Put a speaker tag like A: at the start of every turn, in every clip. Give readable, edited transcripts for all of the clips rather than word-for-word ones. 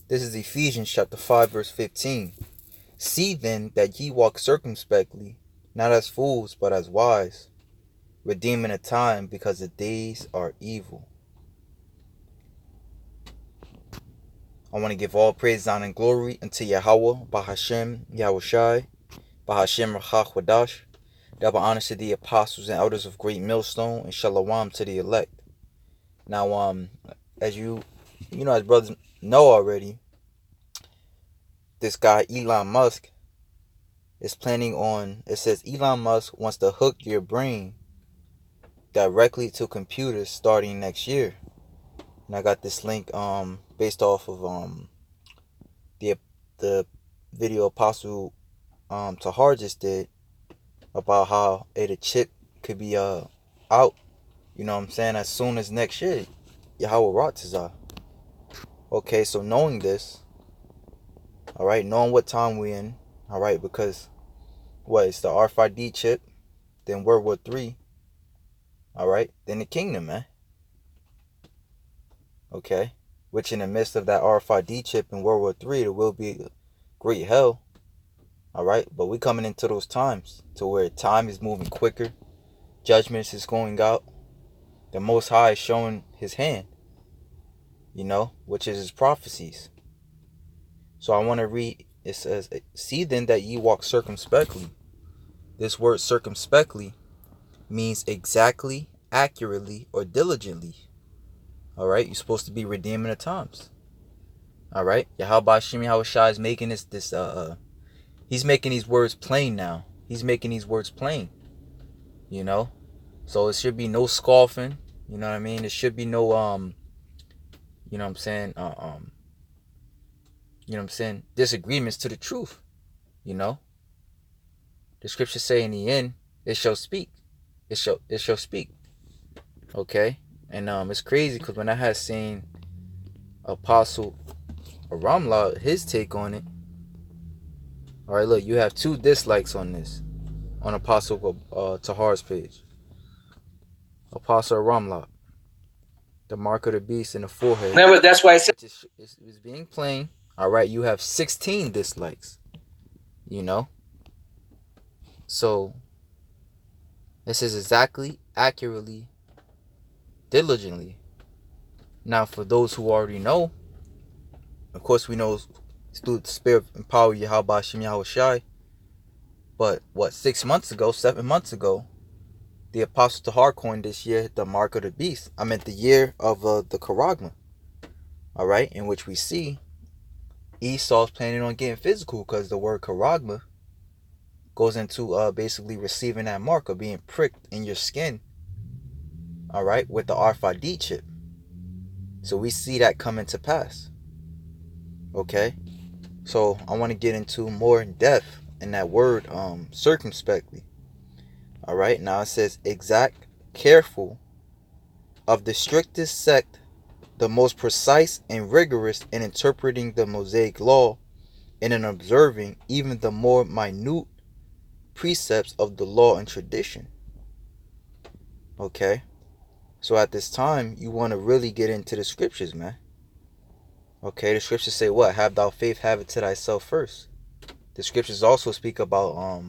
A: This is Ephesians chapter 5, verse 15. See then that ye walk circumspectly, not as fools, but as wise, redeeming the time, because the days are evil. I want to give all praise, honor, and glory unto Yahweh, Bahashem, Yahushai, Bahashem Rachach Wadash. Double honors to the apostles and elders of Great Millstone, and Shalom to the elect. Now, as as brothers know already, this guy Elon Musk is planning on. It says Elon Musk wants to hook your brain directly to computers starting next year. And I got this link based off of the video Apostle Tahar just did about how the chip could be out, you know what I'm saying, as soon as next year. Yahweh Ratzah. Okay, so knowing this, alright, knowing what time we're in, alright, because it's the RFID chip, then World War III, alright, then the kingdom, man. Okay, which in the midst of that RFID chip in World War III, there will be great hell. Alright, but we coming into those times to where time is moving quicker, judgments is going out, the Most High is showing his hand, which is his prophecies. So I want to read, it says, see then that ye walk circumspectly. This word circumspectly means exactly, accurately, or diligently. Alright, you're supposed to be redeeming the times. Alright, Yahweh Shimi Yahushai is making he's making these words plain now. He's making these words plain. So it should be no scoffing. You know what I mean? There should be no you know what I'm saying? Disagreements to the truth. The scriptures say in the end, it shall speak. It shall speak. Okay? And it's crazy because when I had seen Apostle Ramla, his take on it. Alright, look, you have 2 dislikes on this. On Apostle Tahar's page. Apostle Ramla. The mark of the beast in the forehead.
B: No, that's why I said
A: it's being plain. Alright, you have 16 dislikes. So this is exactly, accurately, diligently. Now, for those who already know, of course, we know it's through the spirit and power of Yahweh Shem Yahushai. But 7 months ago, the Apostle Tahar coined this year the mark of the beast. I meant the year of the Charagma. Alright, in which we see Esau's planning on getting physical because the word Charagma goes into basically receiving that mark of being pricked in your skin. Alright, with the RFID chip. So we see that coming to pass. Okay, so I want to get into more in depth in that word circumspectly. Alright, now it says exact, careful, of the strictest sect, the most precise and rigorous in interpreting the Mosaic law and in observing even the more minute precepts of the law and tradition. Okay, so at this time you want to really get into the scriptures, man. Okay, the scriptures say what? Have thou faith, have it to thyself first. The scriptures also speak about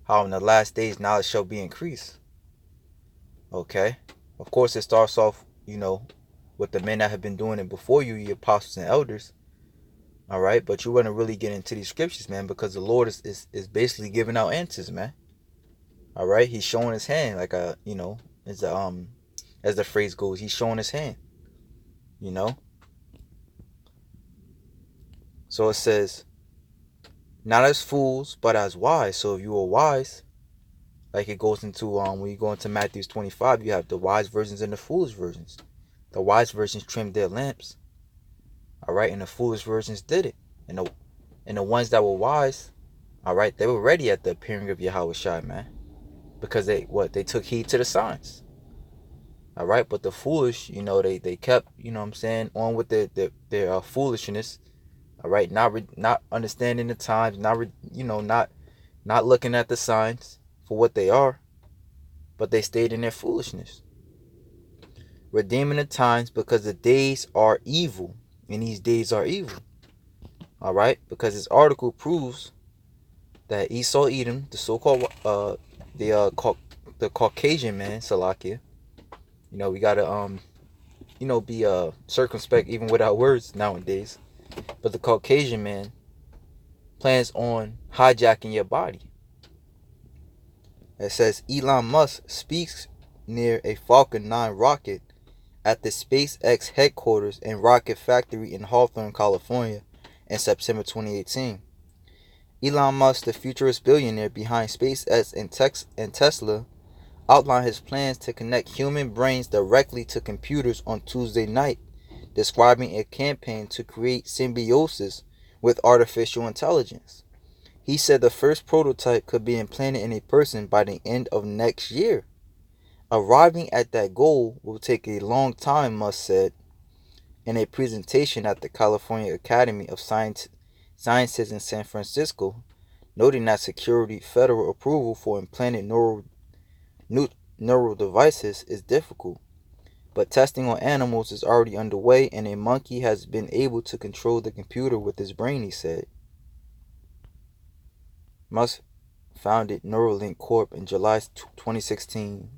A: how in the last days knowledge shall be increased. Okay, of course it starts off, with the men that have been doing it before you, your apostles and elders. Alright, but you want to really get into these scriptures, man, because the Lord is basically giving out answers, man. Alright, he's showing his hand, like as the phrase goes, he's showing his hand. So it says, not as fools, but as wise. So if you are wise, like it goes into when you go into Matthew 25, you have the wise virgins and the foolish virgins. The wise virgins trimmed their lamps. Alright, and the foolish virgins did it. And the ones that were wise, alright, they were ready at the appearing of Yahweh Shai, man. Because they took heed to the signs. Alright, but the foolish, they kept, on with their foolishness. Alright, not understanding the times, not looking at the signs for what they are, but they stayed in their foolishness. Redeeming the times because the days are evil, and these days are evil. All right, because this article proves that Esau Edom, the so-called the Caucasian man, Salakia. We gotta be circumspect even with our words nowadays. But the Caucasian man plans on hijacking your body. It says Elon Musk speaks near a Falcon 9 rocket at the SpaceX headquarters and rocket factory in Hawthorne, California in September 2018. Elon Musk, the futurist billionaire behind SpaceX and Tesla, outlined his plans to connect human brains directly to computers on Tuesday night, describing a campaign to create symbiosis with artificial intelligence. He said the first prototype could be implanted in a person by the end of next year. Arriving at that goal will take a long time, Musk said in a presentation at the California Academy of Sciences in San Francisco, noting that security federal approval for implanted neural devices is difficult. But testing on animals is already underway, and a monkey has been able to control the computer with his brain, he said. Musk founded Neuralink Corp in July 2016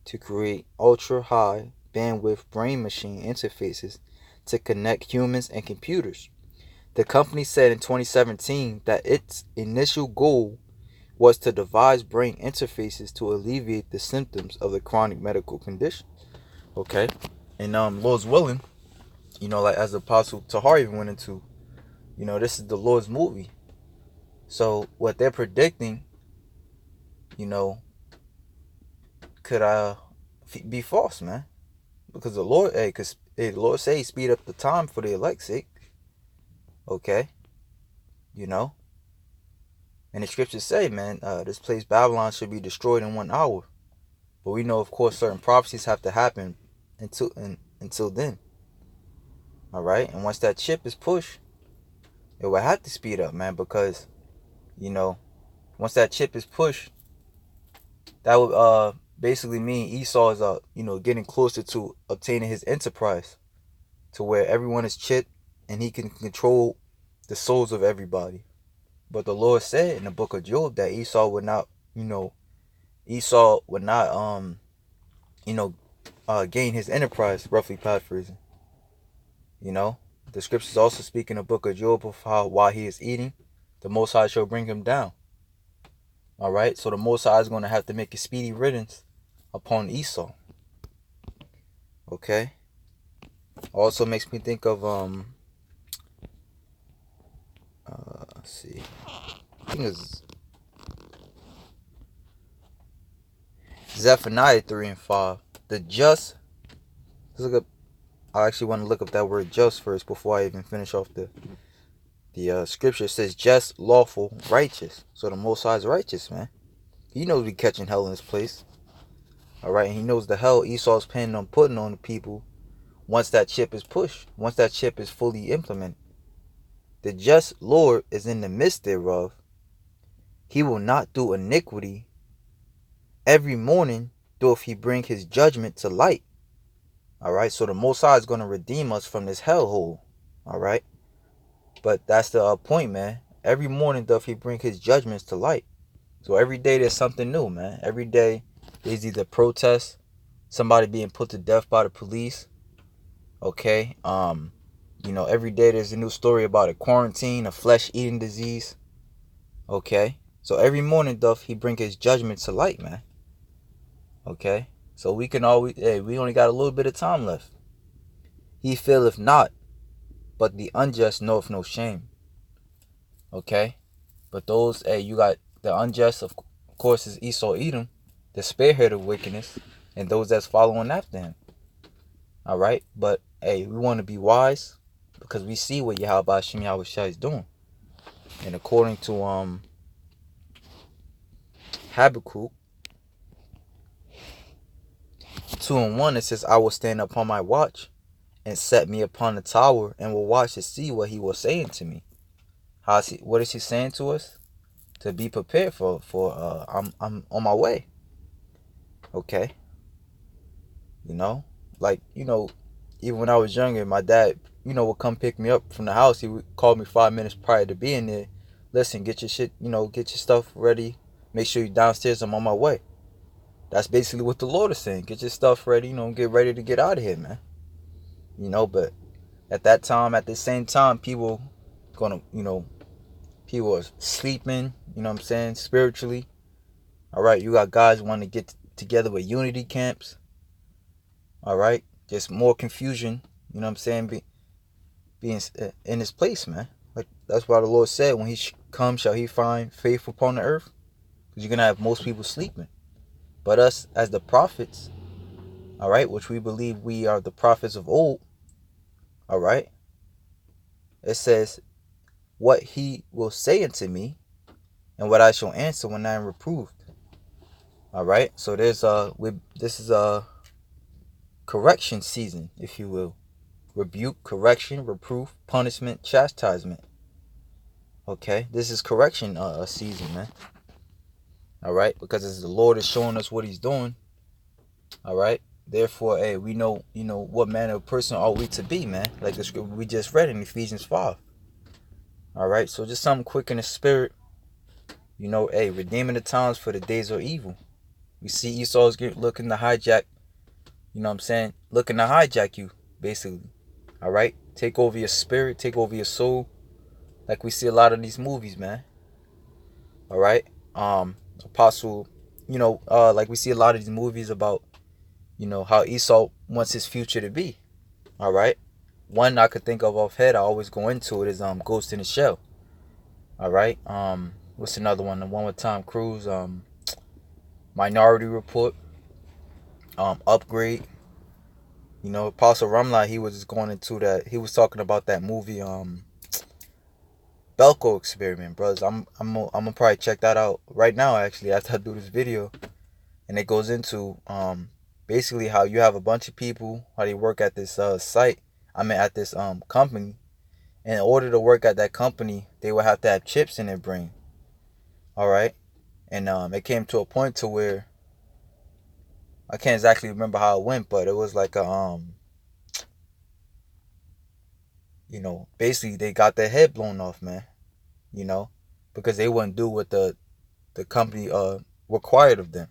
A: to create ultra-high bandwidth brain-machine interfaces to connect humans and computers. The company said in 2017 that its initial goal was to devise brain interfaces to alleviate the symptoms of the chronic medical condition. Okay? And Lord's willing, like as Apostle Tahar even went into, this is the Lord's movie. So what they're predicting, could be false, man. Because the Lord, the Lord say he speed up the time for the elect's sake. Okay? And the scriptures say, man, this place Babylon should be destroyed in 1 hour. But we know, of course, certain prophecies have to happen until then. All right? And once that chip is pushed, it will have to speed up, man, because, once that chip is pushed, that would basically mean Esau is, getting closer to obtaining his enterprise to where everyone is chipped and he can control the souls of everybody. But the Lord said in the book of Job that Esau would not gain his enterprise, roughly paraphrasing. The scriptures also speak in the book of Job of how while he is eating, the Most High shall bring him down. All right, so the Most High is going to have to make a speedy riddance upon Esau. Okay. Also makes me think of let's see. I think it's Zephaniah 3 and 5. The just. Let's look up. I actually want to look up that word just first before I even finish off the scripture. It says just, lawful, righteous. So the Most High is righteous, man. He knows we catching hell in this place. All right, and he knows the hell Esau's planning on putting on the people once that chip is pushed, once that chip is fully implemented. The just Lord is in the midst thereof. He will not do iniquity. Every morning doth he bring his judgment to light. All right, so the Most High is going to redeem us from this hellhole. All right, but that's the point, man. Every morning doth he bring his judgments to light. So every day there's something new, man. Every day there's either protests, somebody being put to death by the police. Okay, every day there's a new story about a quarantine, a flesh-eating disease. Okay, so every morning doth he bring his judgment to light, man. Okay, so we only got a little bit of time left. He faileth not, but the unjust knoweth no shame. Okay, but those, you got the unjust, of course, is Esau Edom, the spearhead of wickedness, and those that's following after him. All right, but we want to be wise because we see what Yahweh Hashem Yahushua is doing. And according to Habakkuk 2:1, it says, I will stand upon my watch and set me upon the tower and will watch to see what he was saying to me. What is he saying to us? To be prepared for I'm on my way. Okay. Even when I was younger, my dad would come pick me up from the house, he would call me 5 minutes prior to being there. Listen, get your shit, get your stuff ready. Make sure you're downstairs. I'm on my way. That's basically what the Lord is saying. Get your stuff ready, get ready to get out of here, man. But at that time, at the same time, people people are sleeping, spiritually. All right, you got guys wanting to get together with unity camps. All right, just more confusion, being in his place, man. Like, that's why the Lord said, when he comes, shall he find faith upon the earth? Because you're going to have most people sleeping. But us, as the prophets, all right, which we believe we are the prophets of old, all right, it says, what he will say unto me, and what I shall answer when I am reproved. All right, so this is a correction season, if you will. Rebuke, correction, reproof, punishment, chastisement. Okay, this is correction season, man. All right, because as the Lord is showing us what he's doing, all right, therefore, hey, we know, what manner of person are we to be, man, like the scripture we just read in Ephesians 5. All right, so just something quick in the spirit, hey, redeeming the times, for the days are evil. We see Esau's looking to hijack, looking to hijack you, basically. All right, take over your spirit, take over your soul, like we see a lot of these movies, man. All right, Apostle, like we see a lot of these movies about, how Esau wants his future to be. All right, one I could think of offhand, I always go into it, is Ghost in the Shell. All right, what's another one? The one with Tom Cruise, Minority Report, Upgrade. Apostle Ramla, he was going into that. He was talking about that movie, Belko Experiment, brothers. I'm gonna probably check that out right now, actually, after I do this video. And it goes into basically how you have a bunch of people, how they work at this site. At this company. And in order to work at that company, they would have to have chips in their brain. All right, and it came to a point to where I can't exactly remember how it went, but it was like a basically they got their head blown off, man. Because they wouldn't do what the company required of them.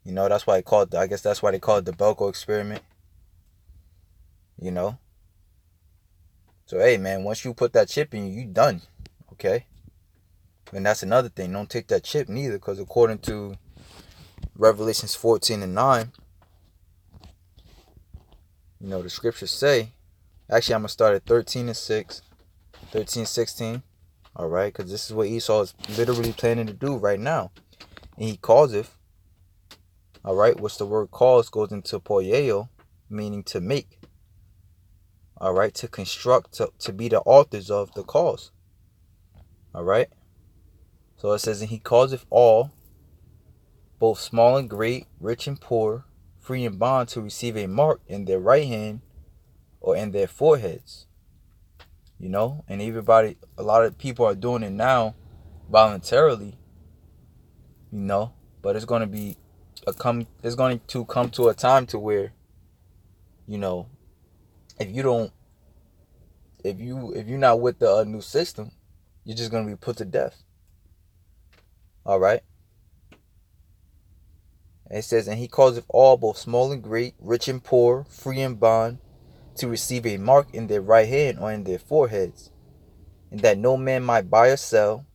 A: That's why I guess that's why they called it the Belko Experiment. So hey, man, once you put that chip in you done. Okay. And that's another thing. Don't take that chip neither, because according to Revelations 14:9, the scriptures say, actually I'm gonna start at 13:6, 13:16. All right, because this is what Esau is literally planning to do right now. And he causeth, all right, which the word cause goes into poieo, meaning to make. All right, to construct, to be the authors of the cause. All right. So it says, and he causeth all, both small and great, rich and poor, free and bond, to receive a mark in their right hand or in their foreheads. And everybody, a lot of people are doing it now voluntarily, but it's going to be it's going to come to a time to where, if you're not with the new system, you're just going to be put to death. All right. And it says, and he causeth all, both small and great, rich and poor, free and bond, to receive a mark in their right hand or in their foreheads, and that no man might buy or sell.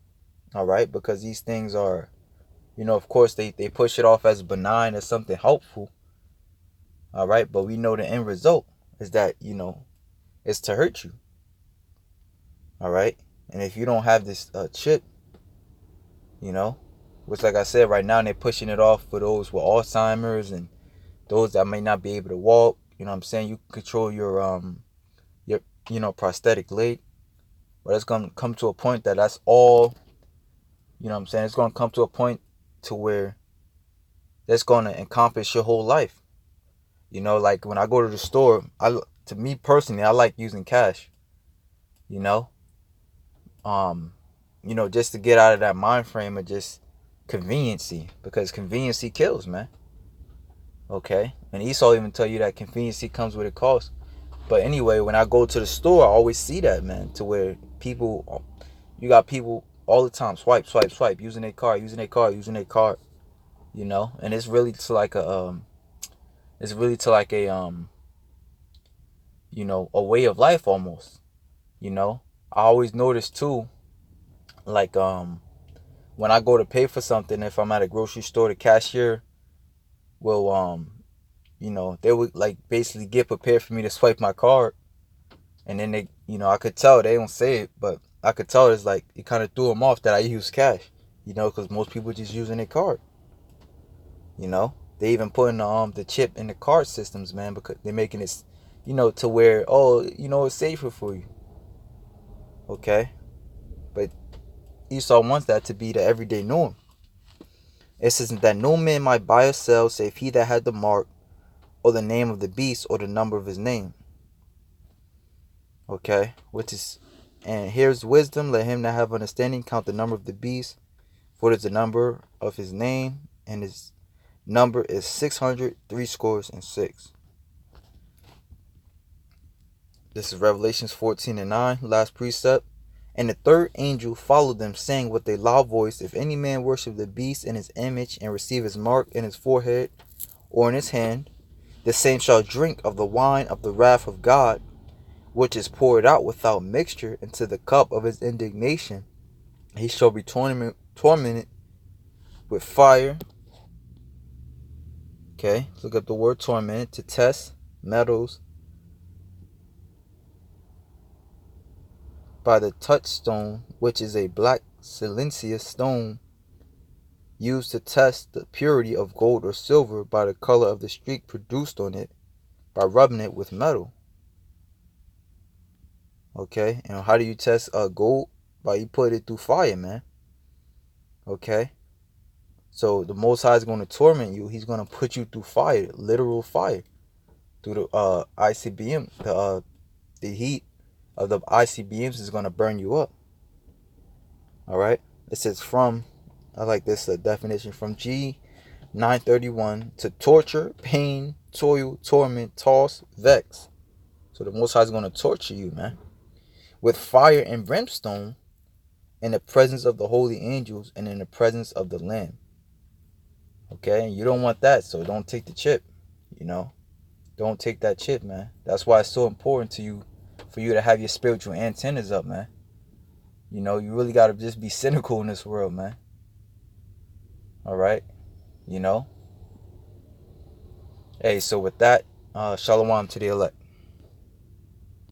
A: All right, because these things are, of course they push it off as benign, as something helpful. All right, but we know the end result is that, it's to hurt you. All right, and if you don't have this chip, which, like I said, right now they're pushing it off for those with Alzheimer's and those that may not be able to walk. You can control your prosthetic leg. But it's going to come to a point that's all, it's going to come to a point to where that's going to encompass your whole life. Like when I go to the store, to me personally, I like using cash. Just to get out of that mind frame of just conveniency, because conveniency kills, man. Okay, and Esau even tell you that conveniency comes with a cost. But anyway, when I go to the store, I always see that, man, to where you got people all the time, swipe, swipe, swipe, using their card, using their card, using their card, and it's really to like a way of life almost, I always notice too, like, when I go to pay for something, if I'm at a grocery store, the cashier will, they would like basically get prepared for me to swipe my card. And then they, I could tell they don't say it, but I could tell it's like it kind of threw them off that I use cash, because most people just using their card. They even putting the chip in the card systems, man, because they're making it, to where, it's safer for you. Okay, but Esau wants that to be the everyday norm. It says that no man might buy or sell save he that had the mark, or the name of the beast, or the number of his name. Okay, and here's wisdom. Let him that have understanding count the number of the beast, for it is the number of his name, and his number is 666. This is Revelations 14:9, last precept. And the third angel followed them, saying with a loud voice, if any man worship the beast in his image, and receive his mark in his forehead or in his hand, the same shall drink of the wine of the wrath of God, which is poured out without mixture into the cup of his indignation. He shall be tormented with fire. Okay, look up the word tormented, to test metals by the touchstone, which is a black siliceous stone used to test the purity of gold or silver by the color of the streak produced on it by rubbing it with metal. Okay, and how do you test gold? By you put it through fire, man. Okay, so the Most High is going to torment you. He's going to put you through fire, literal fire, through the ICBM. The heat of the ICBMs is going to burn you up. All right, it says I like this definition from G931, to torture, pain, toil, torment, toss, vex. So the Most High is going to torture you, man, with fire and brimstone, in the presence of the holy angels and in the presence of the Lamb. Okay, and you don't want that, so don't take the chip. Don't take that chip, man. That's why it's so important for you to have your spiritual antennas up, man. You really got to just be cynical in this world, man. All right, Hey, so with that, shalom to the elect.